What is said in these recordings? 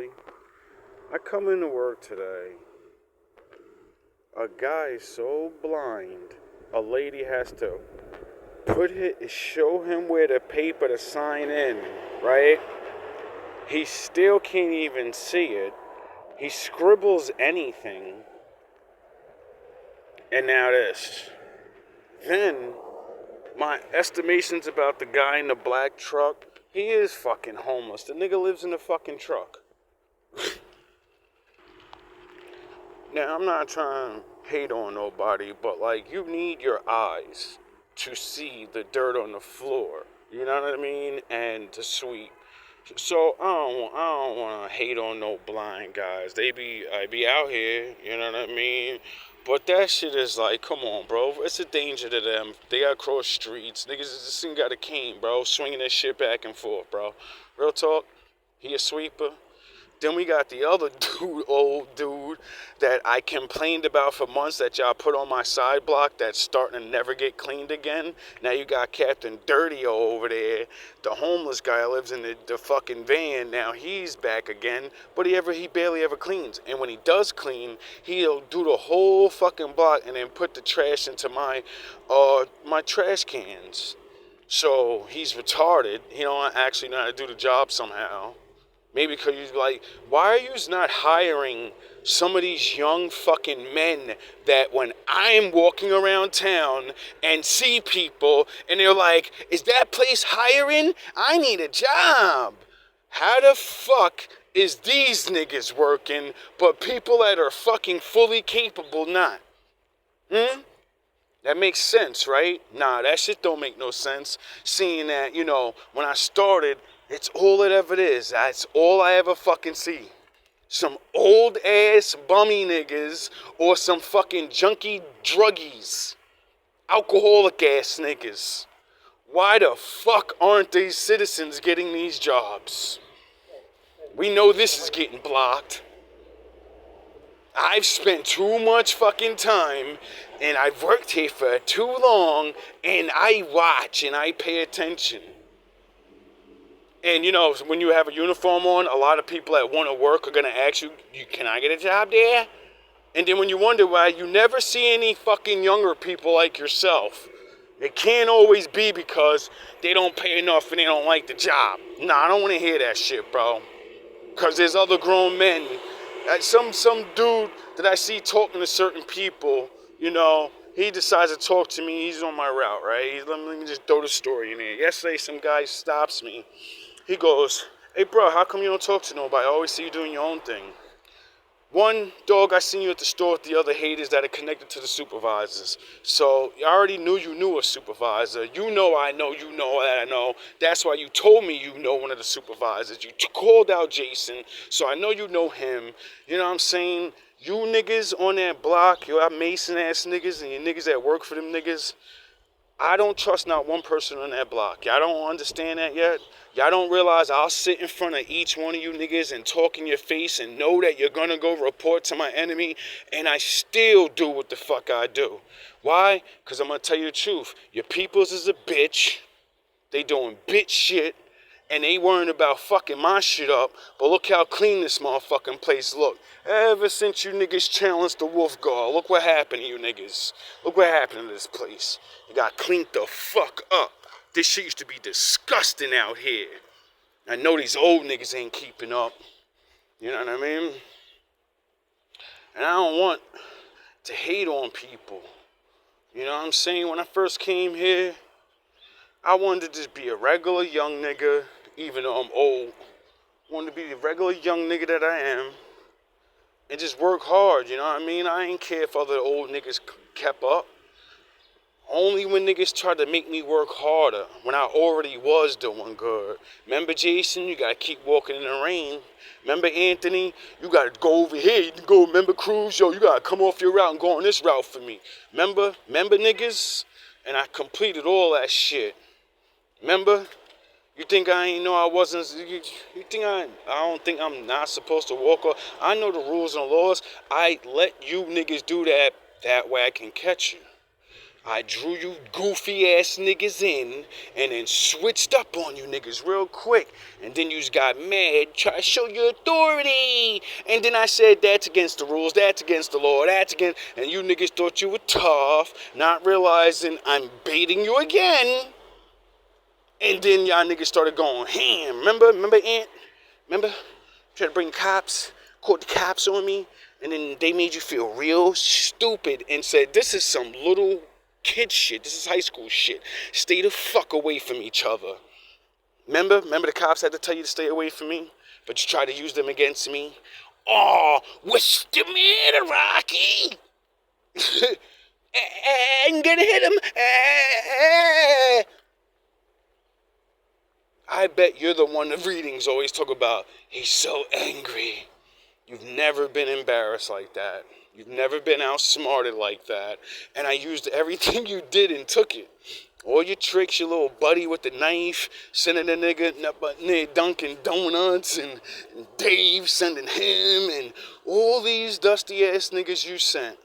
family. I come into work today. A guy is so blind, a lady has to show him where the paper to sign in, right? He still can't even see it. He scribbles anything. And now this. Then, my estimations about the guy in the black truck, he is fucking homeless. The nigga lives in the fucking truck. Now, I'm not trying to hate on nobody, but like, you need your eyes to see the dirt on the floor. You know what I mean? And to sweep. So I don't want to hate on no blind guys. I be out here, you know what I mean? But that shit is like, come on, bro. It's a danger to them. They gotta cross streets. Niggas this thing got a cane, bro. Swinging that shit back and forth, bro. Real talk. He a sweeper. Then we got the other dude, old dude, that I complained about for months that y'all put on my side block that's starting to never get cleaned again. Now you got Captain Dirty over there. The homeless guy lives in the fucking van. Now he's back again, but he barely ever cleans. And when he does clean, he'll do the whole fucking block and then put the trash into my trash cans. So he's retarded. He don't actually know how to do the job somehow. Maybe because you're like, why are you not hiring some of these young fucking men that when I'm walking around town and see people and they're like, is that place hiring? I need a job. How the fuck is these niggas working, but people that are fucking fully capable not? That makes sense, right? Nah, that shit don't make no sense. Seeing that, when I started, it's all it ever is. That's all I ever fucking see. Some old ass bummy niggas or some fucking junkie druggies. Alcoholic ass niggas. Why the fuck aren't these citizens getting these jobs? We know this is getting blocked. I've spent too much fucking time and I've worked here for too long and I watch and I pay attention. And when you have a uniform on, a lot of people that want to work are going to ask you, can I get a job there? And then when you wonder why, you never see any fucking younger people like yourself. It can't always be because they don't pay enough and they don't like the job. Nah, I don't want to hear that shit, bro. Because there's other grown men. Some dude that I see talking to certain people, he decides to talk to me. He's on my route, right? Let me just throw the story in there. Yesterday, some guy stops me. He goes, hey, bro, how come you don't talk to nobody? I always see you doing your own thing. One, dog, I seen you at the store with the other haters that are connected to the supervisors. So I already knew you knew a supervisor. You know I know you know that I know. That's why you told me you know one of the supervisors. You called out Jason, so I know you know him. You know what I'm saying? You niggas on that block, you Mason-ass niggas and you niggas that work for them niggas, I don't trust not one person on that block. Y'all don't understand that yet? Y'all don't realize I'll sit in front of each one of you niggas and talk in your face and know that you're gonna go report to my enemy, and I still do what the fuck I do. Why? Because I'm gonna tell you the truth. Your peoples is a bitch. They doing bitch shit, and they worrying about fucking my shit up, but look how clean this motherfucking place look. Ever since you niggas challenged the Wolf Guard, look what happened to you niggas. Look what happened to this place. It got cleaned the fuck up. This shit used to be disgusting out here. I know these old niggas ain't keeping up. You know what I mean? And I don't want to hate on people. You know what I'm saying? When I first came here, I wanted to just be a regular young nigga, even though I'm old. I wanted to be the regular young nigga that I am. And just work hard, you know what I mean? I ain't care if other old niggas kept up. Only when niggas tried to make me work harder, when I already was doing good. Remember, Jason, you gotta keep walking in the rain. Remember, Anthony, you gotta go over here. You can go, remember, Cruz, yo, you gotta come off your route and go on this route for me. Remember, niggas? And I completed all that shit. Remember? You think I ain't know I wasn't, you think I don't think I'm not supposed to walk off? I know the rules and laws. I let you niggas do that way I can catch you. I drew you goofy ass niggas in and then switched up on you niggas real quick. And then you got mad, try to show your authority. And then I said, that's against the rules, that's against the law, that's against... And you niggas thought you were tough, not realizing I'm baiting you again. And then y'all niggas started going ham. Remember Ant? Remember? Tried to bring cops, caught the cops on me. And then they made you feel real stupid and said, this is some little kid shit. This is high school shit. Stay the fuck away from each other. Remember the cops had to tell you to stay away from me? But you tried to use them against me? Oh, what's the matter, Rocky? I'm gonna hit him. I bet you're the one the readings always talk about. He's so angry. You've never been embarrassed like that. You've never been outsmarted like that. And I used everything you did and took it. All your tricks, your little buddy with the knife, sending a nigga near Dunkin' Donuts, and Dave sending him, and all these dusty ass niggas you sent.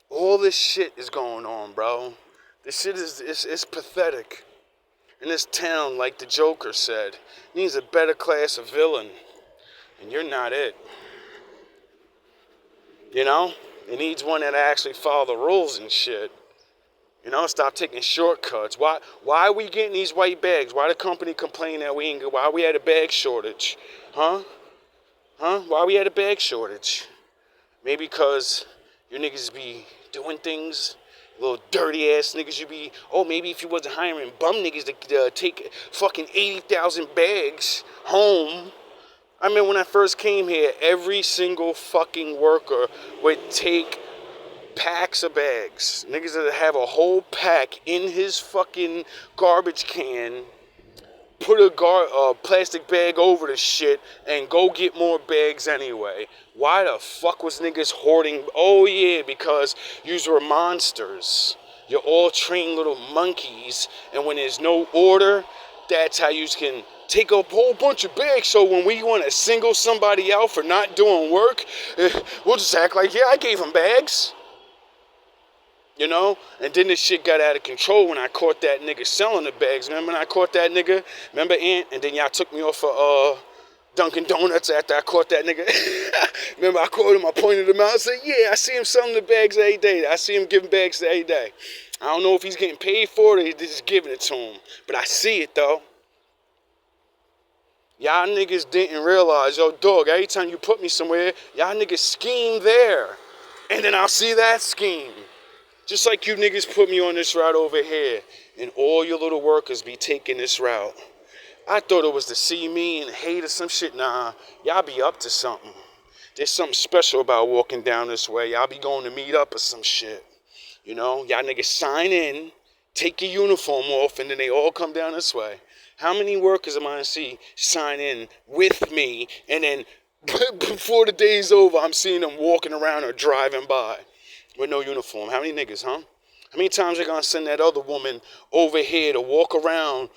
All this shit is going on, bro. This shit is pathetic. In this town, like the Joker said, needs a better class of villain. And you're not it. You know? It needs one that actually follow the rules and shit. You know, stop taking shortcuts. Why are we getting these white bags? Why the company complain that why we had a bag shortage? Huh? Why we had a bag shortage? Maybe because you niggas be doing things, little dirty ass niggas you be, maybe if you wasn't hiring bum niggas to take fucking 80,000 bags home. I mean, when I first came here, every single fucking worker would take packs of bags. Niggas that have a whole pack in his fucking garbage can, put a plastic bag over the shit, and go get more bags anyway. Why the fuck was niggas hoarding? Oh yeah, because yous were monsters. You're all trained little monkeys, and when there's no order, that's how yous can take a whole bunch of bags, so when we want to single somebody out for not doing work, we'll just act like, yeah, I gave him bags. You know? And then this shit got out of control when I caught that nigga selling the bags. Remember when I caught that nigga? Remember, Ant? And then y'all took me off for Dunkin' Donuts after I caught that nigga. Remember, I caught him, I pointed him out, I said, yeah, I see him selling the bags every day. I see him giving bags every day. I don't know if he's getting paid for it or he's just giving it to him. But I see it, though. Y'all niggas didn't realize, yo, dog, every time you put me somewhere, y'all niggas scheme there. And then I'll see that scheme. Just like you niggas put me on this route over here, and all your little workers be taking this route. I thought it was to see me and hate or some shit. Nah, y'all be up to something. There's something special about walking down this way. Y'all be going to meet up or some shit. You know, y'all niggas sign in, take your uniform off, and then they all come down this way. How many workers am I gonna see sign in with me, and then before the day's over, I'm seeing them walking around or driving by with no uniform? How many niggas, huh? How many times are gonna send that other woman over here to walk around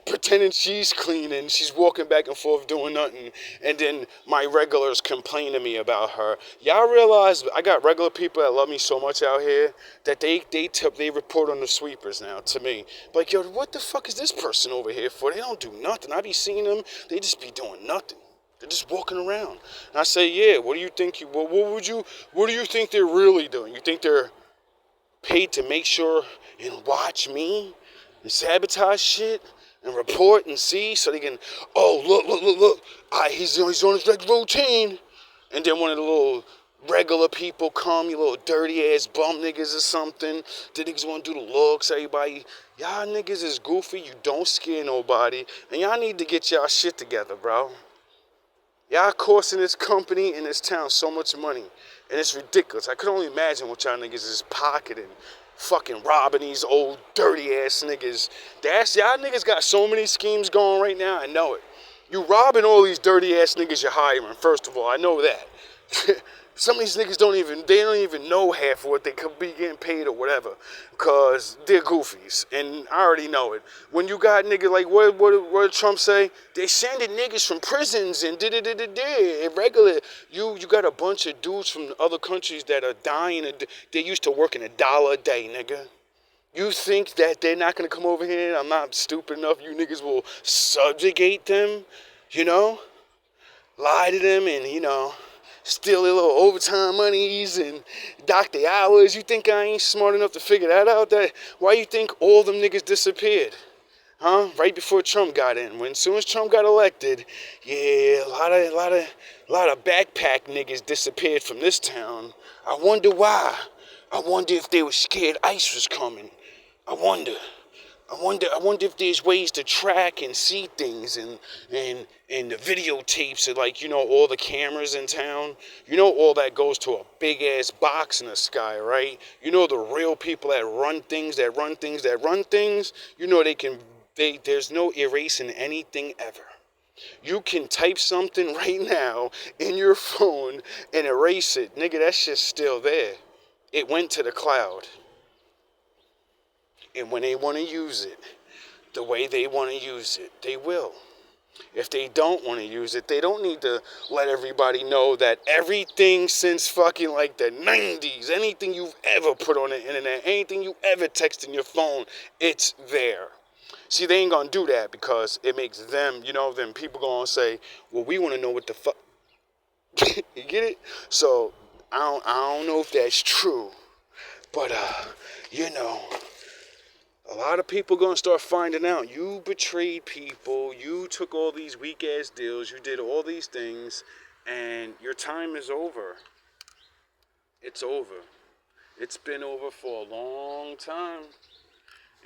pretending she's cleaning, she's walking back and forth doing nothing, and then my regulars complain to me about her? Y'all realize I got regular people that love me so much out here that they report on the sweepers now to me. Like, yo, what the fuck is this person over here for? They don't do nothing. I be seeing them, they just be doing nothing. They're just walking around. And I say, yeah, what do you think what do you think they're really doing? You think they're paid to make sure and watch me and sabotage shit and report and see so they can, look, he's on his regular routine. And then one of the little regular people come, you little dirty ass bum niggas or something. The niggas want to do the looks, everybody. Y'all niggas is goofy, you don't scare nobody, and y'all need to get y'all shit together, bro. Y'all costing this company and this town so much money. And it's ridiculous. I could only imagine what y'all niggas is pocketing. Fucking robbing these old dirty ass niggas. Y'all niggas got so many schemes going right now. I know it. You robbing all these dirty ass niggas you're hiring, first of all. I know that. Some of these niggas don't even know half of what they could be getting paid or whatever, cause they're goofies, and I already know it. When you got niggas like what did Trump say? They sending niggas from prisons and irregular. You got a bunch of dudes from other countries that are dying, and they used to working $1 a day, nigga. You think that they're not gonna come over here? I'm not stupid enough. You niggas will subjugate them, you know, lie to them, and steal their little overtime monies and dock their hours. You think I ain't smart enough to figure that out? Why you think all them niggas disappeared? Huh? Right before Trump got in. As soon as Trump got elected, yeah, a lot of backpack niggas disappeared from this town. I wonder why. I wonder if they were scared ICE was coming. I wonder if there's ways to track and see things and the videotapes of, like, all the cameras in town. All that goes to a big ass box in the sky, right? The real people that run things. There's no erasing anything ever. You can type something right now in your phone and erase it. Nigga, that shit's still there. It went to the cloud. And when they want to use it, the way they want to use it, they will. If they don't want to use it, they don't need to let everybody know that everything since fucking like the 90s, anything you've ever put on the internet, anything you ever text in your phone, it's there. See, they ain't gonna do that because it makes them, then people gonna say, well, we want to know what the fuck. You get it? So I don't know if that's true, but a lot of people gonna start finding out you betrayed people, you took all these weak ass deals, you did all these things, and your time is over. It's over. It's been over for a long time.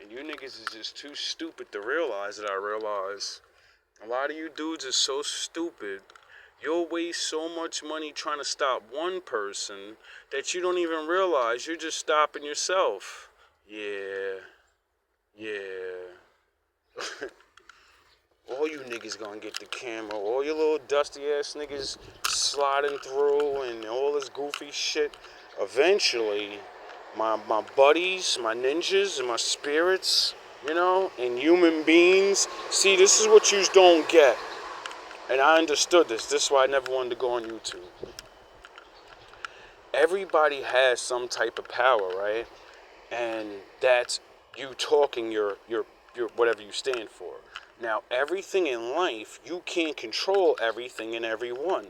And you niggas is just too stupid to realize that I realize. A lot of you dudes are so stupid. You'll waste so much money trying to stop one person that you don't even realize you're just stopping yourself. Yeah. All you niggas gonna get the camera. All your little dusty ass niggas sliding through and all this goofy shit. Eventually, my buddies, my ninjas, and my spirits, and human beings. See, this is what you don't get. And I understood this. This is why I never wanted to go on YouTube. Everybody has some type of power, right? And that's you talking your whatever you stand for. Now, everything in life, you can't control everything and everyone.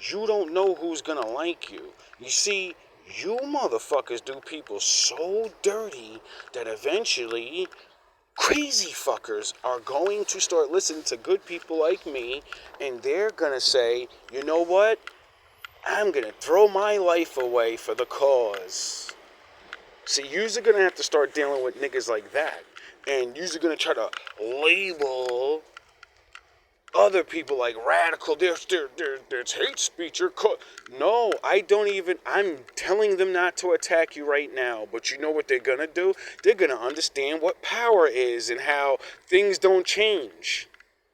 You don't know who's gonna like you. You see, you motherfuckers do people so dirty that eventually crazy fuckers are going to start listening to good people like me, and they're gonna say, you know what? I'm gonna throw my life away for the cause. See, you're gonna have to start dealing with niggas like that. And you're gonna try to label other people like radical. There's hate speech. No, I don't even. I'm telling them not to attack you right now. But you know what they're gonna do? They're gonna understand what power is and how things don't change.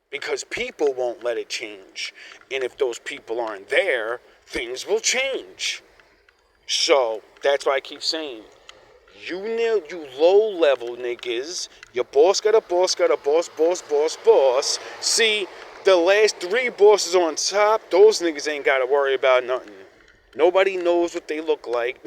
Because people won't let it change. And if those people aren't there, things will change. So, that's why I keep saying, you low-level niggas, your boss got a boss. See, the last 3 bosses on top, those niggas ain't got to worry about nothing. Nobody knows what they look like.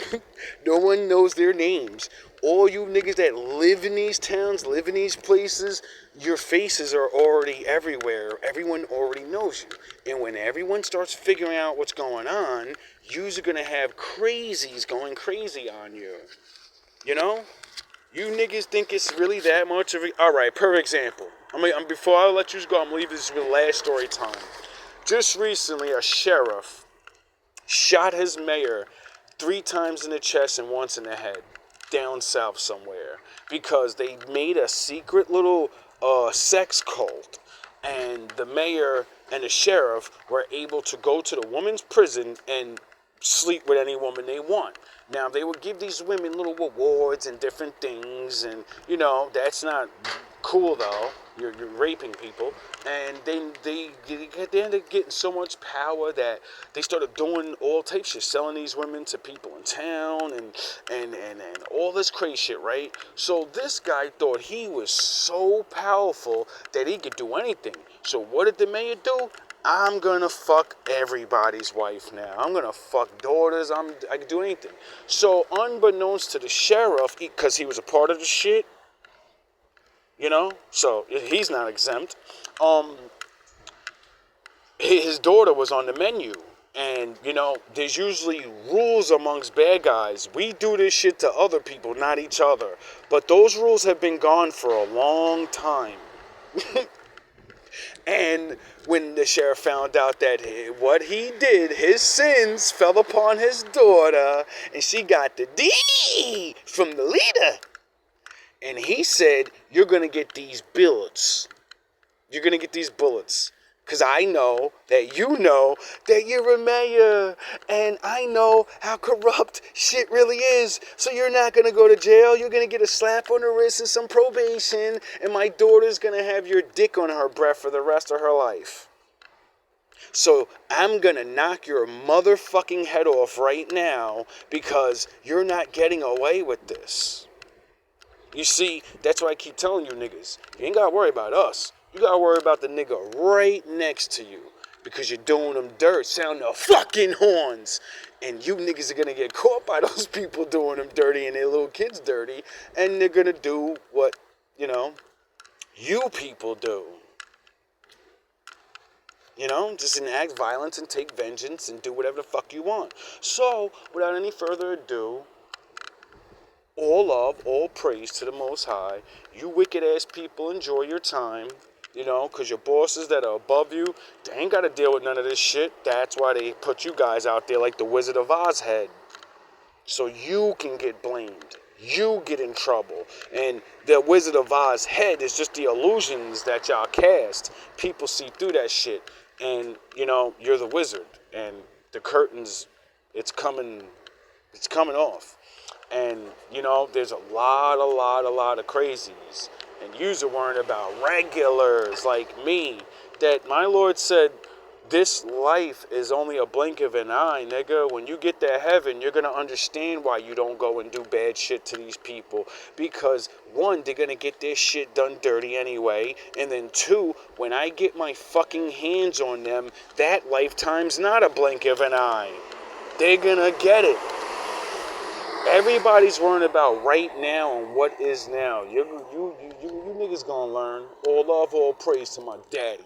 No one knows their names. All you niggas that live in these towns, live in these places, your faces are already everywhere. Everyone already knows you. And when everyone starts figuring out what's going on, yous are going to have crazies going crazy on you. You know? You niggas think it's really that much of a... Alright, per example. Before I let you go, I'm leaving this with last story time. Just recently, a sheriff shot his mayor 3 times in the chest and once in the head. Down south somewhere. Because they made a secret little sex cult. And the mayor and the sheriff were able to go to the woman's prison and sleep with any woman they want. Now, they would give these women little awards and different things, and, that's not cool, though. You're raping people. And they ended up getting so much power that they started doing all types of shit, selling these women to people in town and all this crazy shit, right? So this guy thought he was so powerful that he could do anything. So what did the mayor do? I'm gonna fuck everybody's wife now. I'm gonna fuck daughters. I can do anything. So unbeknownst to the sheriff, because he was a part of the shit, so he's not exempt. His daughter was on the menu. And, there's usually rules amongst bad guys. We do this shit to other people, not each other. But those rules have been gone for a long time. And when the sheriff found out that what he did, his sins fell upon his daughter, and she got the D from the leader. And he said, you're going to get these bullets. You're going to get these bullets. Because I know that you're a mayor. And I know how corrupt shit really is. So you're not going to go to jail. You're going to get a slap on the wrist and some probation. And my daughter's going to have your dick on her breath for the rest of her life. So I'm going to knock your motherfucking head off right now because you're not getting away with this. You see, that's why I keep telling you niggas, you ain't got to worry about us. You got to worry about the nigga right next to you because you're doing them dirt, sound the fucking horns. And you niggas are going to get caught by those people doing them dirty and their little kids dirty. And they're going to do what, you people do. Just enact violence and take vengeance and do whatever the fuck you want. So, without any further ado, all love, all praise to the Most High. You wicked ass people, enjoy your time. Because your bosses that are above you, they ain't got to deal with none of this shit. That's why they put you guys out there like the Wizard of Oz head. So you can get blamed. You get in trouble. And the Wizard of Oz head is just the illusions that y'all cast. People see through that shit. And, you're the wizard. And the curtains, it's coming off. And, there's a lot of crazies. And you're worrying about regulars like me. That my Lord said, this life is only a blink of an eye, nigga. When you get to heaven, you're going to understand why you don't go and do bad shit to these people. Because, one, they're going to get their shit done dirty anyway. And then, two, when I get my fucking hands on them, that lifetime's not a blink of an eye. They're going to get it. Everybody's worrying about right now and what is now. You niggas gonna learn. All love, all praise to my daddy.